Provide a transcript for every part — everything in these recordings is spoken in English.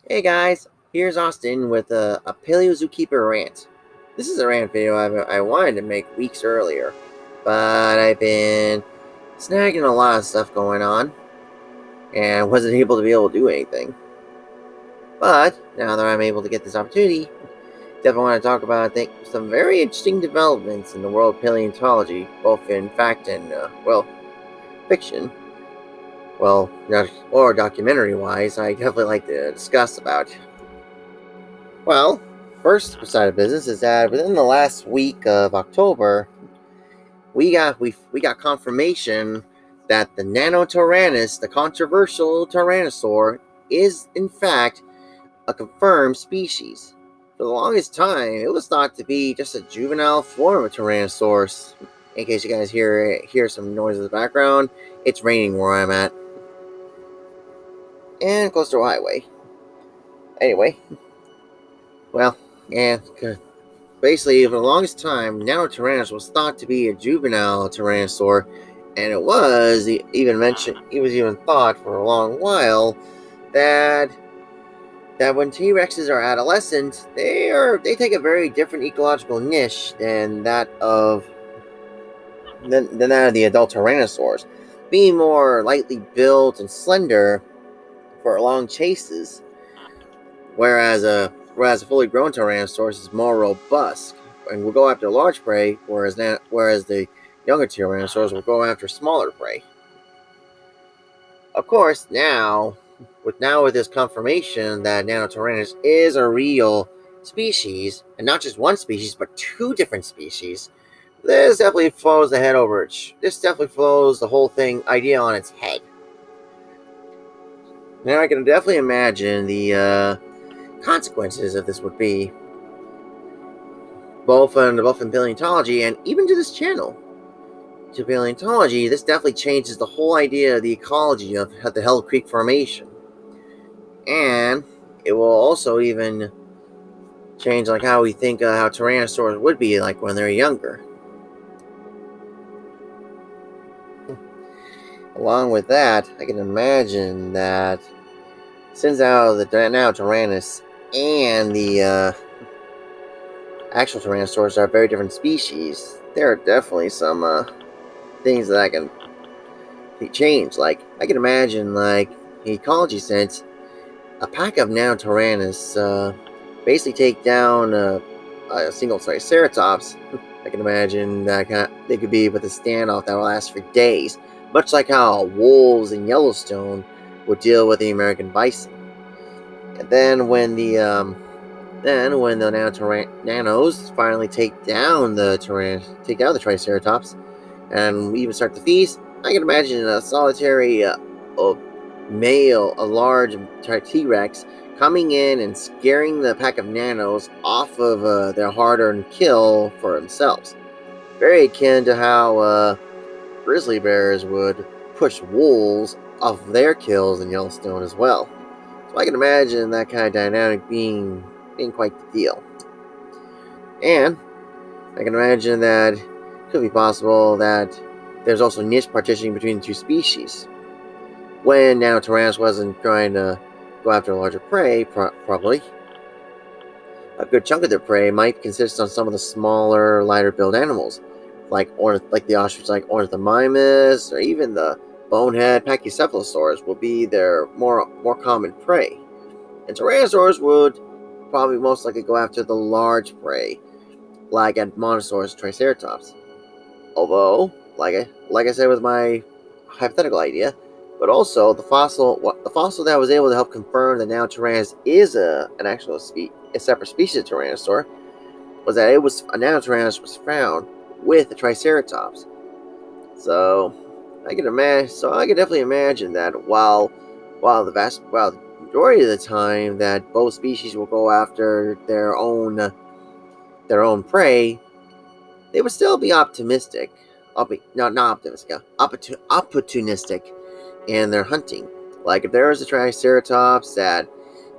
Hey guys, here's Austin with a Paleo-Zoo-Keeper Rant. This is a rant video I wanted to make weeks earlier, but I've been snagging a lot of stuff going on and wasn't able to do anything. But now that I'm able to get this opportunity, definitely want to talk about some very interesting developments in the world of paleontology, both in fact and fiction. Well, or documentary-wise, I definitely like to discuss about. Well, first side of business is that within the last week of October, we got confirmation that the Nanotyrannus, the controversial tyrannosaur, is in fact a confirmed species. For the longest time, it was thought to be just a juvenile form of Tyrannosaurus. In case you guys hear some noise in the background, it's raining where I'm at, and close to a highway. Anyway, well, yeah, basically, for the longest time, Nanotyrannus was thought to be a juvenile tyrannosaur, and it was even thought for a long while that when T-Rexes are adolescent, they take a very different ecological niche than that of the adult tyrannosaurs, being more lightly built and slender for long chases, whereas a fully grown Tyrannosaurus is more robust and will go after large prey, whereas the younger Tyrannosaurs will go after smaller prey. Of course, with this confirmation that Nanotyrannus is a real species, and not just one species, but two different species, this definitely throws the head over it. This definitely throws the whole thing idea on its head. Now I can definitely imagine the consequences of this would be both in paleontology and even to this channel. To paleontology, this definitely changes the whole idea of the ecology of the Hell Creek Formation, and it will also even change like how we think how tyrannosaurs would be like when they're younger. Along with that, I can imagine that since now Tyrannus and the actual Tyrannosaurs are very different species, there are definitely some things that I can change. Like I can imagine, like in ecology sense, a pack of Nanotyrannus basically take down a single Triceratops. I can imagine that they could be with a standoff that will last for days, much like how wolves in Yellowstone would deal with the American bison. And then when the nanos finally take down the Triceratops and we even start the feast, I can imagine a solitary a large T-Rex, coming in and scaring the pack of nanos off of their hard-earned kill for themselves. Very akin to how grizzly bears would push wolves off of their kills in Yellowstone as well. So I can imagine that kind of dynamic being quite the deal. And I can imagine that it could be possible that there's also niche partitioning between the two species. When Nanotyrannus wasn't trying to go after larger prey, probably, a good chunk of their prey might consist on some of the smaller, lighter-built animals, like the ostrich, like Ornithomimus, or even the bonehead Pachycephalosaurs will be their more common prey. And Tyrannosaurs would probably most likely go after the large prey, like Monosaurus Triceratops. Although, like I said with my hypothetical idea, but also the fossil that was able to help confirm that now Tyrannus is a separate species of Tyrannosaur, was that a Nanotyrannus was found with the Triceratops. So I can definitely imagine that while the majority of the time that both species will go after their own prey, they would still be optimistic. Not optimistic, opportunistic in their hunting. Like if there is a Triceratops that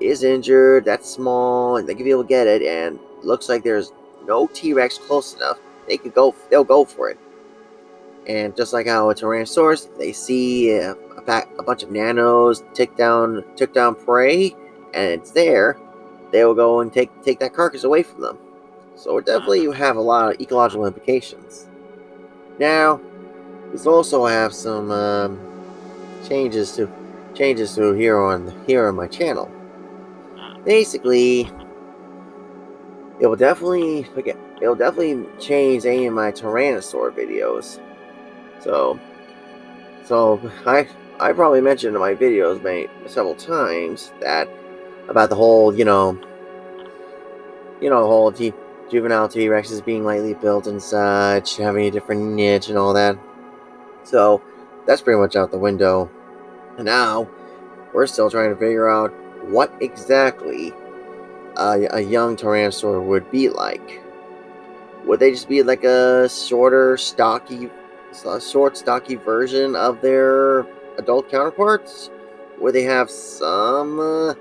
is injured, that's small, and they can be able to get it, and looks like there's no T-Rex close enough, they'll go for it. And just like how a Tyrannosaurus, they see a bunch of nanos took down prey, and it's there, they will go and take that carcass away from them. So it definitely have a lot of ecological implications. Now, let's also have some changes to here on my channel. Basically, it'll definitely change any of my Tyrannosaur videos. So I probably mentioned in my videos several times that about the whole whole juvenile T-Rexes being lightly built and such, having a different niche and all that. So that's pretty much out the window. And now we're still trying to figure out what exactly a young Tyrannosaur would be like. Would they just be like a short, stocky version of their adult counterparts? Would they have some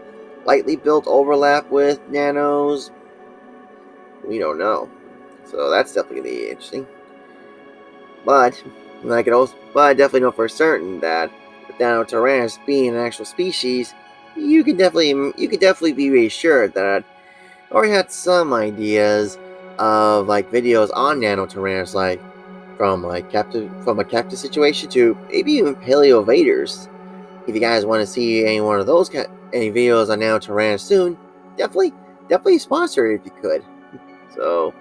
lightly built overlap with nanos? We don't know. So that's definitely going to be interesting. But I definitely know for certain that with Nanotyrannus being an actual species, you could definitely be reassured that I already had some ideas of like videos on Nanotyrannus, like from a captive situation to maybe even Paleo-Vaders. If you guys want to see any one of those any videos on Nanotyrannus soon, definitely sponsor it if you could. So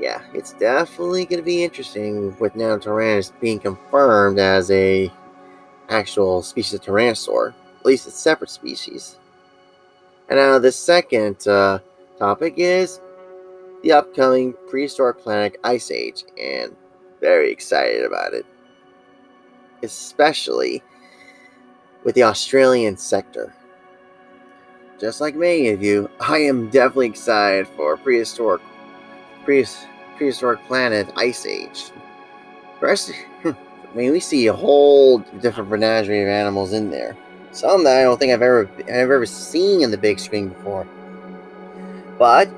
yeah, it's definitely going to be interesting with Nanotyrannus being confirmed as a actual species of Tyrannosaur, at least a separate species. And now the second topic is the upcoming Prehistoric Planet Ice Age, and very excited about it, especially with the Australian sector. Just like many of you, I am definitely excited for Prehistoric Planet Ice Age. First, I mean, we see a whole different menagerie of animals in there. Some that I don't think I've ever seen in the big screen before. But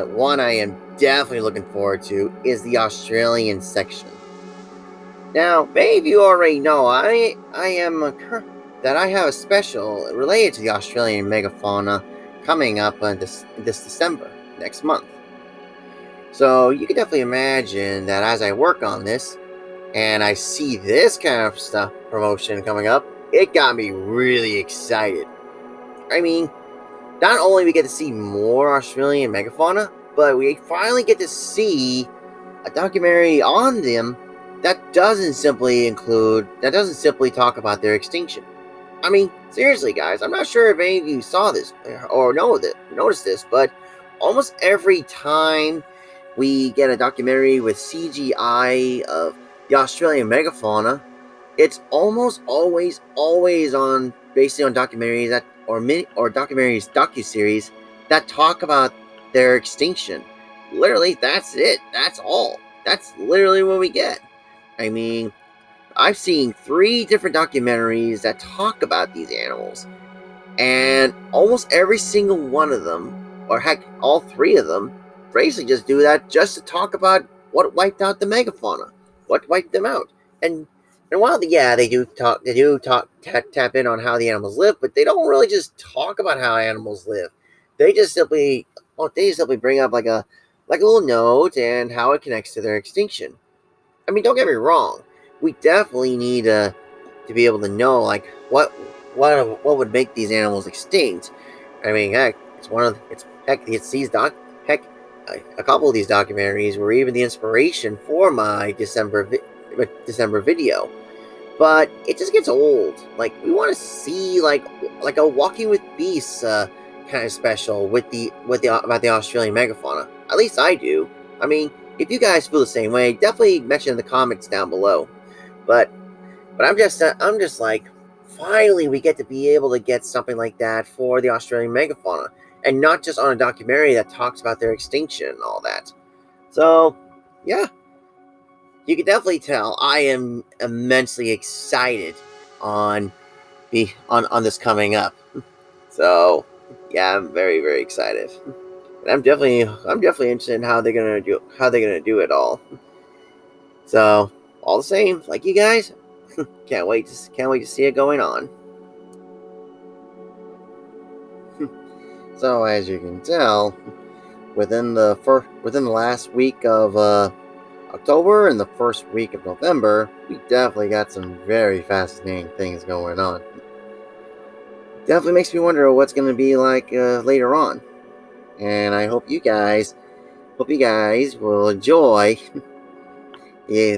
one I am definitely looking forward to is the Australian section. Now, many of you already know I have a special related to the Australian megafauna coming up this December, next month. So you can definitely imagine that as I work on this, and I see this kind of stuff promotion coming up, it got me really excited. I mean, not only we get to see more Australian megafauna, but we finally get to see a documentary on them that doesn't simply talk about their extinction. I mean, seriously, guys, I'm not sure if any of you saw this or noticed this, but almost every time we get a documentary with CGI of the Australian megafauna, it's almost always on basically on documentaries documentaries docuseries that talk about their extinction. Literally, that's it. That's all. That's literally what we get. I mean, I've seen 3 different documentaries that talk about these animals, and almost every single one of them, or heck, all 3 of them, basically just do that just to talk about what wiped out the megafauna, what wiped them out. And while they do tap in on how the animals live, but they don't really just talk about how animals live. They just simply bring up like a little note and how it connects to their extinction. I mean, don't get me wrong. We definitely need to be able to know like what would make these animals extinct. I mean, heck, it's these a couple of these documentaries were even the inspiration for my December video. But it just gets old. Like we want to see like a Walking with Beasts kind of special with the about the Australian megafauna. At least I do. I mean, if you guys feel the same way, definitely mention in the comments down below. But I'm just like, finally we get to be able to get something like that for the Australian megafauna, and not just on a documentary that talks about their extinction and all that. So, yeah, you can definitely tell I am immensely excited on on this coming up. So, yeah, I'm very very excited. And I'm definitely interested in how they're gonna do it all. So, all the same, like you guys, can't wait to see it going on. So as you can tell, within the last week of October and the first week of November, we definitely got some very fascinating things going on. Definitely makes me wonder what's going to be like later on. And I hope you guys will enjoy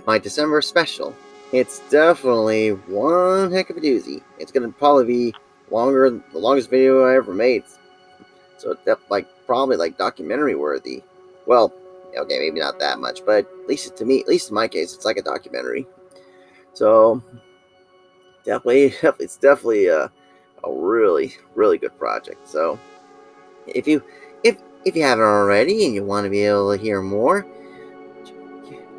my December special. It's definitely one heck of a doozy. It's gonna probably be the longest video I ever made. So it's probably like documentary worthy. Well, okay, maybe not that much, but at least to me, at least in my case, it's like a documentary. So definitely, it's definitely a really, really good project. So if you if you haven't already and you want to be able to hear more,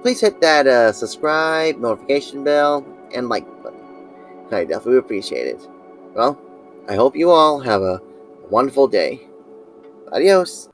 please hit that subscribe, notification bell, and like button. I definitely appreciate it. Well, I hope you all have a wonderful day. Adios.